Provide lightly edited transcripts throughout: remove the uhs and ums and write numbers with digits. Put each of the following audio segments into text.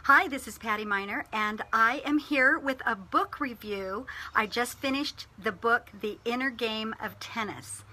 Hi, this is Patti Miner, and I am here with a book review. I just finished the book, The Inner Game of Tennis.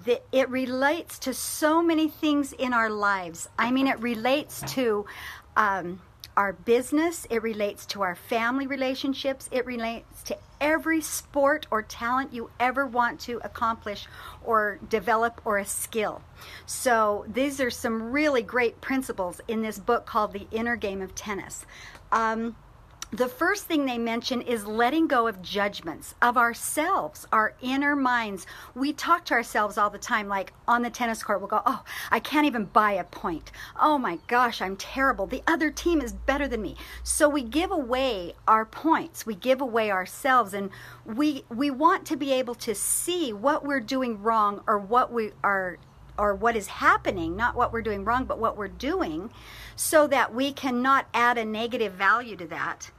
It relates to so many things in our lives. I mean, it relates to our business, it relates to our family relationships, it relates to every sport or talent you ever want to accomplish or develop, or a skill. So these are some really great principles in this book called The Inner Game of Tennis. The first thing they mention is letting go of judgments of ourselves, our inner minds. We talk to ourselves all the time, like on the tennis court, we'll go, oh, I can't even buy a point. Oh my gosh, I'm terrible. The other team is better than me. So we give away our points. We give away ourselves, and we want to be able to see what we're doing wrong, or what we are, or what is happening, not what we're doing wrong, but what we're doing, so that we cannot add a negative value to that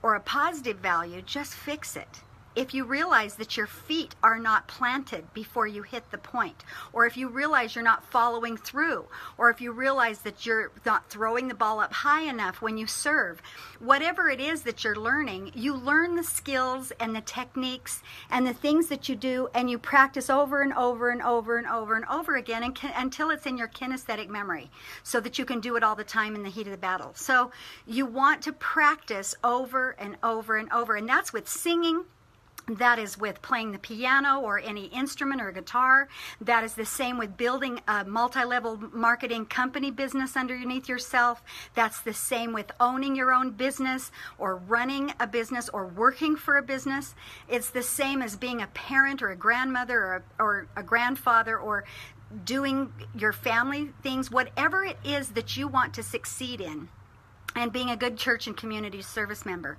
or a positive value. Just fix it. If you realize that your feet are not planted before you hit the point, or if you realize you're not following through, or if you realize that you're not throwing the ball up high enough when you serve, whatever it is that you're learning, you learn the skills and the techniques and the things that you do, and you practice over and over and over and over and over again until it's in your kinesthetic memory, so that you can do it all the time in the heat of the battle. So you want to practice over and over and over, and that's with singing. That is with playing the piano or any instrument or guitar. That is the same with building a multi-level marketing company business underneath yourself. That's the same with owning your own business, or running a business, or working for a business. It's the same as being a parent or a grandmother or a grandfather, or doing your family things, whatever it is that you want to succeed in, and being a good church and community service member.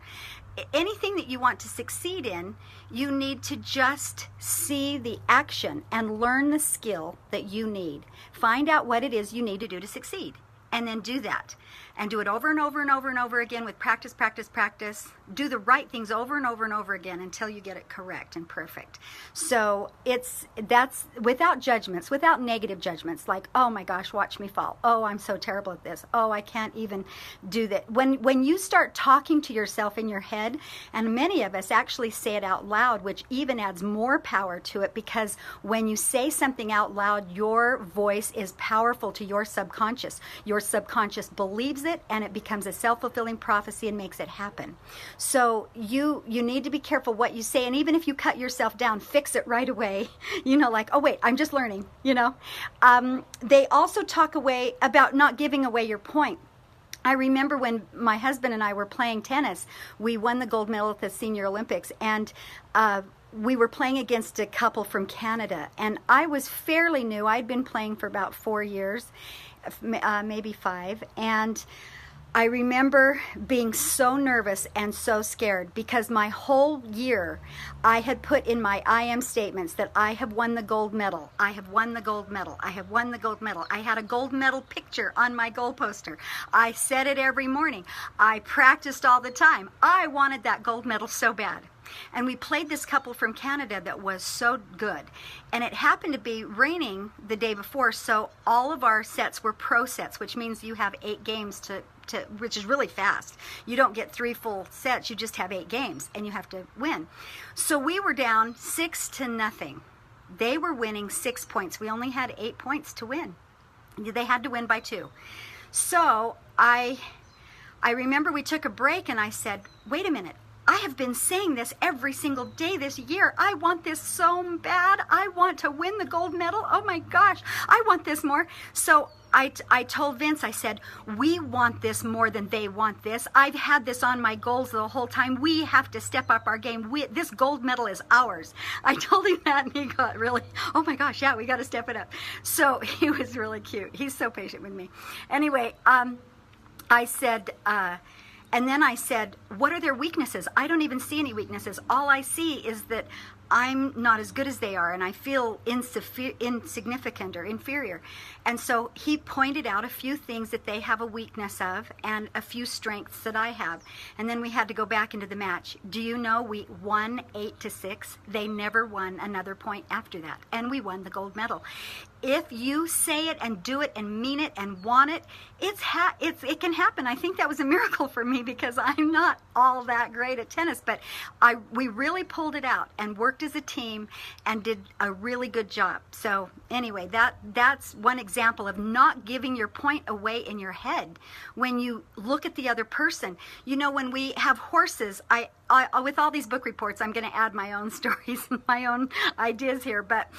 Anything that you want to succeed in, you need to just see the action and learn the skill that you need. Find out what it is you need to do to succeed, and then do that. And do it over and over and over and over again with practice, practice, practice. Do the right things over and over and over again until you get it correct and perfect. So that's without judgments, without negative judgments, like, oh my gosh, watch me fall. Oh, I'm so terrible at this. Oh, I can't even do that. When you start talking to yourself in your head, and many of us actually say it out loud, which even adds more power to it, because when you say something out loud, your voice is powerful to your subconscious. Your subconscious believes it, and it becomes a self-fulfilling prophecy and makes it happen. So you need to be careful what you say, and even if you cut yourself down, fix it right away. Like, oh wait, I'm just learning. They also talk about not giving away your point. I remember when my husband and I were playing tennis, we won the gold medal at the Senior Olympics, and we were playing against a couple from Canada, and I was fairly new. I'd been playing for about 4 years, maybe 5, and I remember being so nervous and so scared, because my whole year I had put in my I am statements that I have won the gold medal. I have won the gold medal. I have won the gold medal. I had a gold medal picture on my goal poster. I said it every morning. I practiced all the time. I wanted that gold medal so bad. And we played this couple from Canada that was so good. And it happened to be raining the day before, so all of our sets were pro sets, which means you have 8 games which is really fast. You don't get 3 full sets, you just have 8 games, and you have to win. So we were down 6-0. They were winning 6 points. We only had 8 points to win. They had to win by 2. So I remember we took a break, and I said, wait a minute. I have been saying this every single day this year. I want this so bad. I want to win the gold medal. Oh my gosh, I want this more. So I told Vince, I said, we want this more than they want this. I've had this on my goals the whole time. We have to step up our game. This gold medal is ours. I told him that, and he got really, oh my gosh, yeah, we got to step it up. So he was really cute. He's so patient with me. Anyway, I said, and then I said, what are their weaknesses? I don't even see any weaknesses. All I see is that I'm not as good as they are, and I feel insignificant or inferior. And so he pointed out a few things that they have a weakness of and a few strengths that I have. And then we had to go back into the match. Do you know we won 8-6? They never won another point after that, and we won the gold medal. If you say it and do it and mean it and want it, it can happen. I think that was a miracle for me because I'm not all that great at tennis, but we really pulled it out and worked as a team and did a really good job. So anyway, that's one example of not giving your point away in your head when you look at the other person. You know, when we have horses, I with all these book reports, I'm going to add my own stories and my own ideas here, but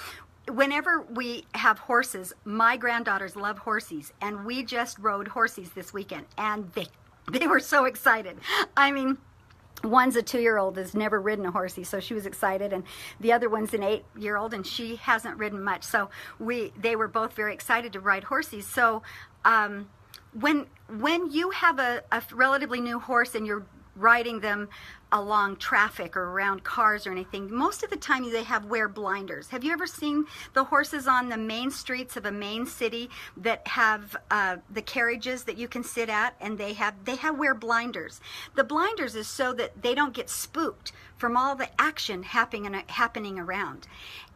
whenever we have horses, my granddaughters love horses, and we just rode horses this weekend, and they were so excited. I mean, one's a 2-year-old has never ridden a horsey, so she was excited, and the other one's an 8-year-old, and she hasn't ridden much. So they were both very excited to ride horses. So when you have a relatively new horse and you're riding them along traffic or around cars or anything, most of the time they wear blinders. Have you ever seen the horses on the main streets of a main city that have the carriages that you can sit at, and they wear blinders? The blinders is so that they don't get spooked from all the action happening around.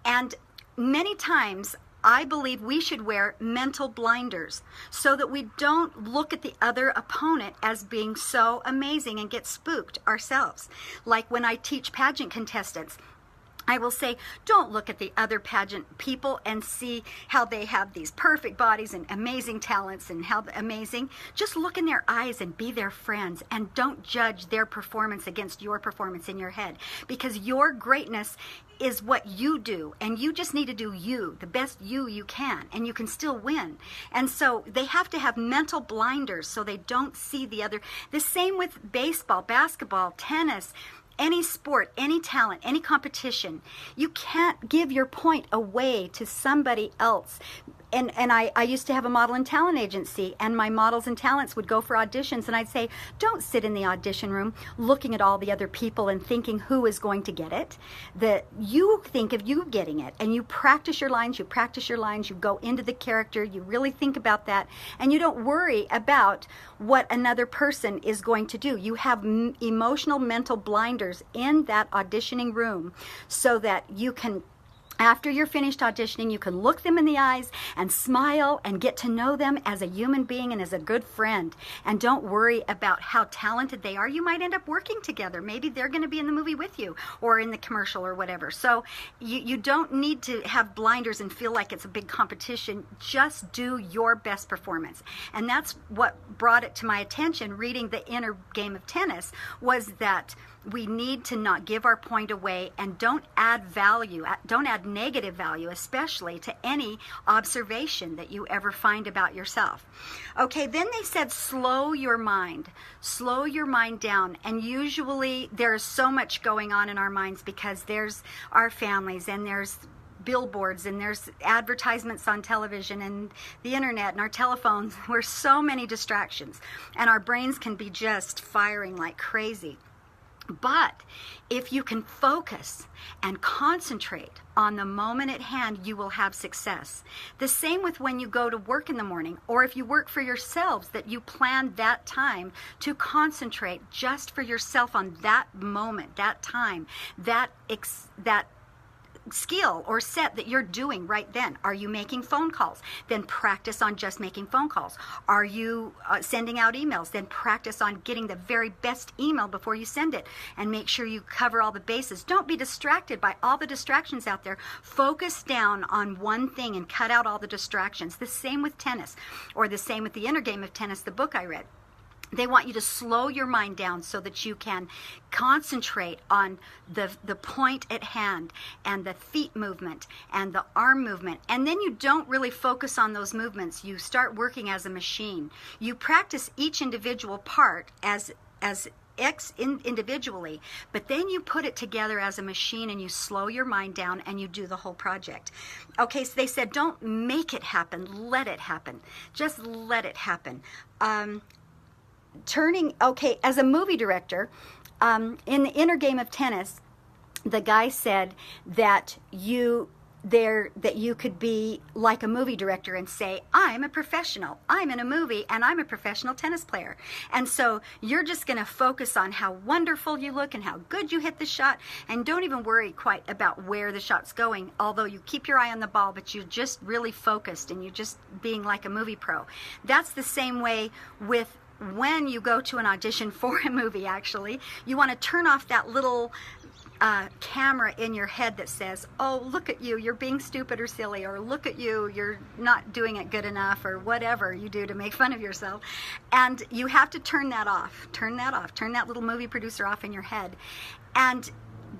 And many times I believe we should wear mental blinders so that we don't look at the other opponent as being so amazing and get spooked ourselves. Like when I teach pageant contestants, I will say, don't look at the other pageant people and see how they have these perfect bodies and amazing talents and how amazing. Just look in their eyes and be their friends, and don't judge their performance against your performance in your head, because your greatness is what you do, and you just need to do the best you can, and you can still win. And so they have to have mental blinders so they don't see the other. The same with baseball, basketball, tennis, any sport, any talent, any competition. You can't give your point away to somebody else. And I used to have a model and talent agency, and my models and talents would go for auditions, and I'd say, don't sit in the audition room looking at all the other people and thinking who is going to get it. That you think of you getting it, and you practice your lines, you go into the character, you really think about that, and you don't worry about what another person is going to do. You have emotional mental blinders in that auditioning room so that you can, after you're finished auditioning, you can look them in the eyes and smile and get to know them as a human being and as a good friend. And don't worry about how talented they are. You might end up working together. Maybe they're going to be in the movie with you or in the commercial or whatever. So you don't need to have blinders and feel like it's a big competition. Just do your best performance. And that's what brought it to my attention, reading The Inner Game of Tennis, was that we need to not give our point away, and don't add negative value, especially to any observation that you ever find about yourself. Okay, then they said slow your mind down. And usually there's so much going on in our minds because there's our families, and there's billboards, and there's advertisements on television and the internet and our telephones. There's so many distractions, and our brains can be just firing like crazy. But if you can focus and concentrate on the moment at hand, you will have success. The same with when you go to work in the morning, or if you work for yourselves, that you plan that time to concentrate just for yourself on that moment, that time, that skill or set that you're doing right then. Are you making phone calls? Then practice on just making phone calls. Are you sending out emails? Then practice on getting the very best email before you send it, and make sure you cover all the bases. Don't be distracted by all the distractions out there. Focus down on one thing and cut out all the distractions. The same with tennis, or the same with The Inner Game of Tennis, the book I read. They want you to slow your mind down so that you can concentrate on the point at hand, and the feet movement and the arm movement. And then you don't really focus on those movements. You start working as a machine. You practice each individual part as individually, but then you put it together as a machine, and you slow your mind down, and you do the whole project. Okay, so they said don't make it happen, let it happen. Just let it happen. As a movie director, in The Inner Game of Tennis, the guy said that you could be like a movie director and say, I'm a professional. I'm in a movie and I'm a professional tennis player. And so you're just going to focus on how wonderful you look and how good you hit the shot, and don't even worry quite about where the shot's going, although you keep your eye on the ball, but you're just really focused and you're just being like a movie pro. That's the same way with when you go to an audition for a movie. Actually, you want to turn off that little camera in your head that says, oh, look at you, you're being stupid or silly, or look at you, you're not doing it good enough, or whatever you do to make fun of yourself. And you have to turn that off, turn that little movie producer off in your head, and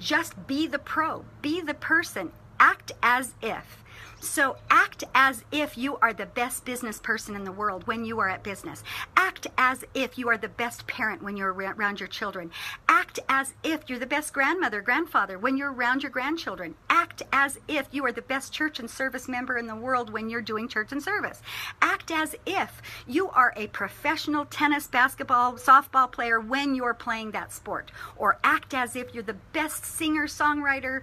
just be the pro, be the person, act as if. So act as if you are the best business person in the world when you are at business. Act as if you are the best parent when you're around your children. Act as if you're the best grandmother, grandfather when you're around your grandchildren. Act as if you are the best church and service member in the world when you're doing church and service. Act as if you are a professional tennis, basketball, softball player when you're playing that sport. Or act as if you're the best singer, songwriter,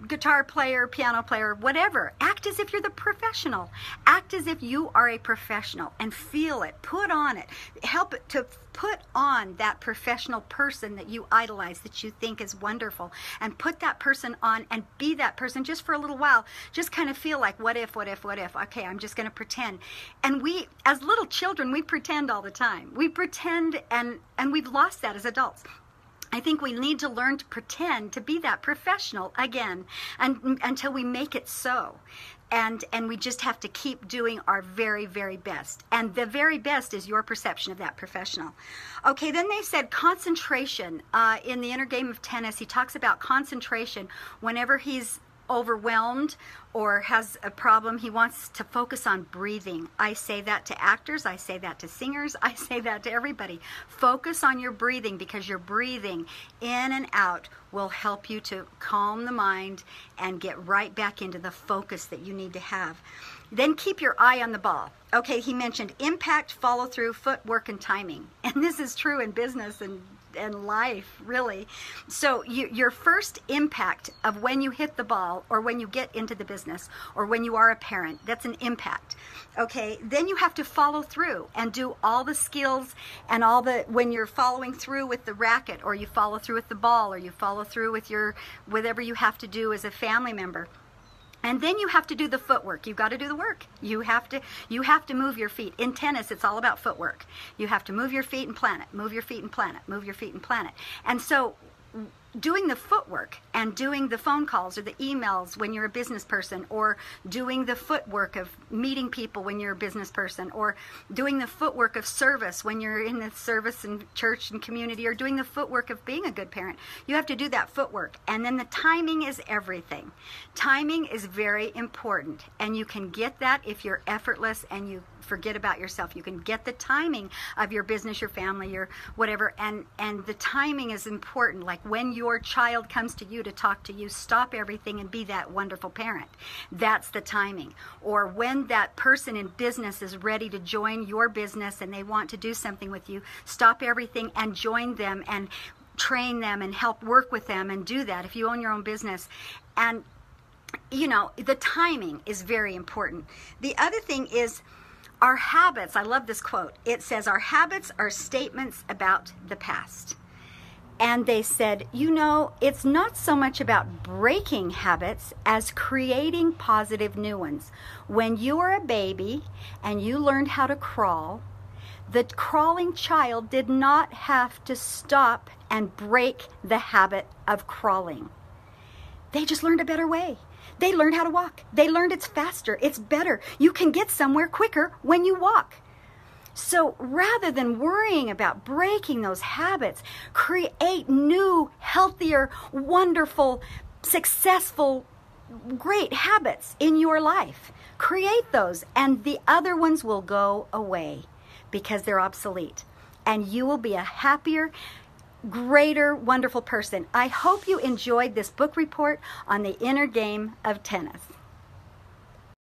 guitar player, piano player, whatever. Act as if you're the professional. Act as if you are a professional and feel it. Put on it. Help it to put on that professional person that you idolize, that you think is wonderful, and put that person on and be that person just for a little while. Just kind of feel like, what if? Okay, I'm just going to pretend. And we, as little children, we pretend all the time. We pretend, and we've lost that as adults. I think we need to learn to pretend to be that professional again, and until we make it so. And we just have to keep doing our very, very best. And the very best is your perception of that professional. Okay, then they said concentration. In the Inner Game of Tennis, he talks about concentration whenever he's overwhelmed or has a problem. He wants to focus on breathing. I say that to actors, I say that to singers, I say that to everybody. Focus on your breathing, because your breathing in and out will help you to calm the mind and get right back into the focus that you need to have. Then keep your eye on the ball. Okay, he mentioned impact, follow through, footwork, and timing. And this is true in business and life, really. So your first impact of when you hit the ball, or when you get into the business, or when you are a parent, that's an impact. Okay, then you have to follow through and do all the skills and all the, when you're following through with the racket, or you follow through with the ball, or you follow through with your whatever you have to do as a family member. And then you have to do the footwork. You've got to do the work. You have to move your feet. In tennis, it's all about footwork. You have to move your feet and plan it. Move your feet and plan it. Move your feet and plan it. And so doing the footwork and doing the phone calls or the emails when you're a business person, or doing the footwork of meeting people when you're a business person, or doing the footwork of service when you're in the service and church and community, or doing the footwork of being a good parent. You have to do that footwork. And then the timing is everything. Timing is very important, and you can get that if you're effortless and you forget about yourself. You can get the timing of your business, your family, your whatever, and the timing is important. Like when your child comes to you to talk to you, stop everything and be that wonderful parent. That's the timing. Or when that person in business is ready to join your business and they want to do something with you, stop everything and join them and train them and help work with them and do that if you own your own business. And you know, the timing is very important. The other thing is our habits. I love this quote. It says, our habits are statements about the past. And they said, you know, it's not so much about breaking habits as creating positive new ones. When you were a baby and you learned how to crawl, the crawling child did not have to stop and break the habit of crawling. They just learned a better way. They learned how to walk. They learned it's faster, it's better. You can get somewhere quicker when you walk. So rather than worrying about breaking those habits, create new, healthier, wonderful, successful, great habits in your life. Create those, and the other ones will go away because they're obsolete. And you will be a happier, greater, wonderful person. I hope you enjoyed this book report on the inner game of tennis.